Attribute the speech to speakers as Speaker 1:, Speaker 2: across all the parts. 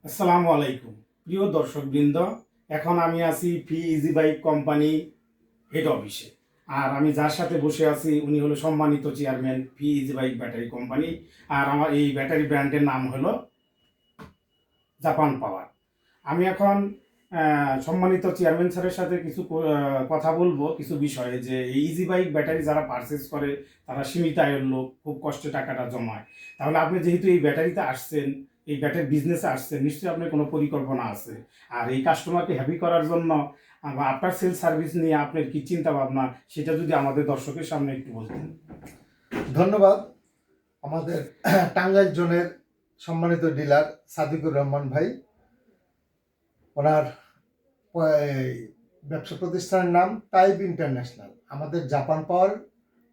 Speaker 1: আসসালামু আলাইকুম প্রিয় দর্শকবৃন্দ। এখন আমি আছি ফি ইজি বাইক কোম্পানি হেড অফিসে। আর আমি যার সাথে বসে আছি উনি হলো সম্মানিত চেয়ারম্যান ফি ইজি বাইক ব্যাটারি কোম্পানি। আর আমার এই ব্যাটারি ব্র্যান্ডের নাম হলো জাপান পাওয়ার। আমি এখন সম্মানিত চেয়ারম্যান স্যারের সাথে কিছু কথা বলবো কিছু বিষয়ে, যে এই ইজি বাইক ব্যাটারি যারা পারচেস করে তারা সীমিত আয়ের লোক, খুব কষ্টে টাকাটা জমায়। তাহলে আপনি যেহেতু এই ব্যাটারিতে আসছেন, এই ব্যাটারি বিজনেসে আসছেন, নিশ্চয়ই আপনার কোনো পরিকল্পনা আছে। আর এই কাস্টমারকে হ্যাপি করার জন্য বা আফটার সেল সার্ভিস নিয়ে আপনার কি চিন্তা ভাবনা, সেটা যদি আমাদের দর্শকের সামনে একটু বলতেন।
Speaker 2: ধন্যবাদ। আমাদের টাঙ্গাইল জোনের সম্মানিত ডিলার সাদিকুর রহমান ভাই, ওনার ব্যবসা প্রতিষ্ঠানের নাম টাইপ ইন্টারন্যাশনাল। আমাদের জাপান পাওয়ার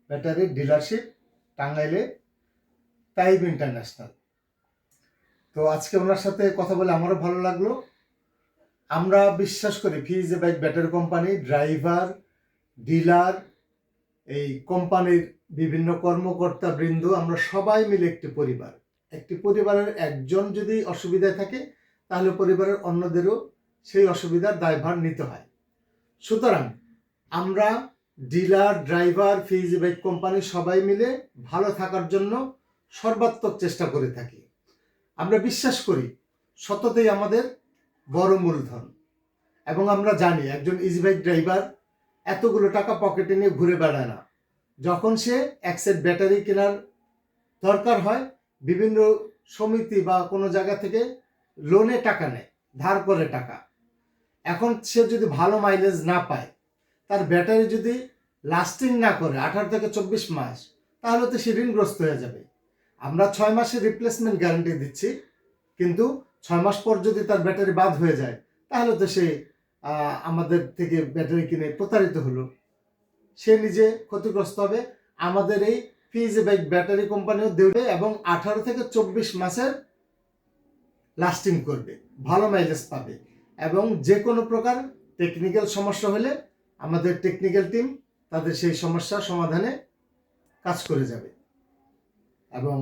Speaker 2: ব্যাটারির ডিলারশিপ টাঙ্গাইলে টাইপ ইন্টারন্যাশনাল। তো আজকে ওনার সাথে কথা বলে আমারও ভালো লাগলো। আমরা বিশ্বাস করি ফিজ bike battery company, driver, dealer, এই কোম্পানির বিভিন্ন কর্মকর্তা বৃন্দ, আমরা সবাই মিলে একটি পরিবার। একটি পরিবারের একজন যদি অসুবিধায় থাকে তাহলে পরিবারের অন্যদেরও সেই অসুবিধার দায়ভার নিতে হয়। সুতরাং আমরা ডিলার, ড্রাইভার, ফিজ বাইক কোম্পানি সবাই মিলে ভালো থাকার জন্য সর্বাত্মক চেষ্টা করে থাকি। আমরা বিশ্বাস করি সততাই আমাদের বড় মূলধন, এবং আমরা জানি একজন ইজি বাইক ড্রাইভার এতগুলো টাকা পকেটে নিয়ে ঘুরে বেড়ায় না। যখন সে এক সেট ব্যাটারি কেনার দরকার হয়, বিভিন্ন সমিতি বা কোনো জায়গা থেকে লোনে টাকা নেয়, ধার করে টাকা। এখন সে যদি ভালো মাইলেজ না পায়, তার ব্যাটারি যদি লাস্টিং না করে 18 থেকে 24 মাস, তাহলে তো সে ঋণগ্রস্ত হয়ে যাবে। আমরা 6 মাসের রিপ্লেসমেন্ট গ্যারান্টি দিচ্ছি, কিন্তু 6 মাস পর যদি তার ব্যাটারি বাদ হয়ে যায়, তাহলে তো সে আমাদের থেকে ব্যাটারি কিনে প্রতারিত হলো, সে নিজে ক্ষতিগ্রস্ত হবে। আমাদের এই ফিজ বাইক ব্যাটারি কোম্পানিও দেবে এবং 18 থেকে 24 মাসের লাস্টিং করবে, ভালো মাইলেজ পাবে। এবং যে কোনো প্রকার টেকনিক্যাল সমস্যা হলে আমাদের টেকনিক্যাল টিম তাদের সেই সমস্যা সমাধানে কাজ করে যাবে। এবং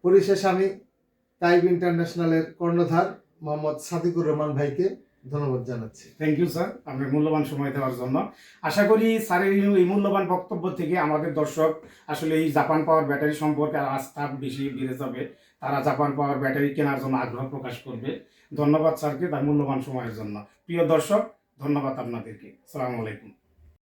Speaker 2: পরিশেষে আমি টাইপ ইন্টারন্যাশনালের কর্ণধার মোহাম্মদ সাদিকুর রহমান ভাইকে ধন্যবাদ জানাচ্ছি।
Speaker 1: থ্যাংক ইউ স্যার, আপনার মূল্যবান সময় দেওয়ার জন্য। আশা করি স্যারের এই মূল্যবান বক্তব্য থেকে আমাদের দর্শক আসলে এই জাপান পাওয়ার ব্যাটারি সম্পর্কে আস্থা বেশি বেড়ে যাবে। তারা জাপান পাওয়ার ব্যাটারি কেনার জন্য আগ্রহ প্রকাশ করবে। ধন্যবাদ স্যারকে তার মূল্যবান সময়ের জন্য। প্রিয় দর্শক, ধন্যবাদ আপনাদেরকে। আসসালামু আলাইকুম।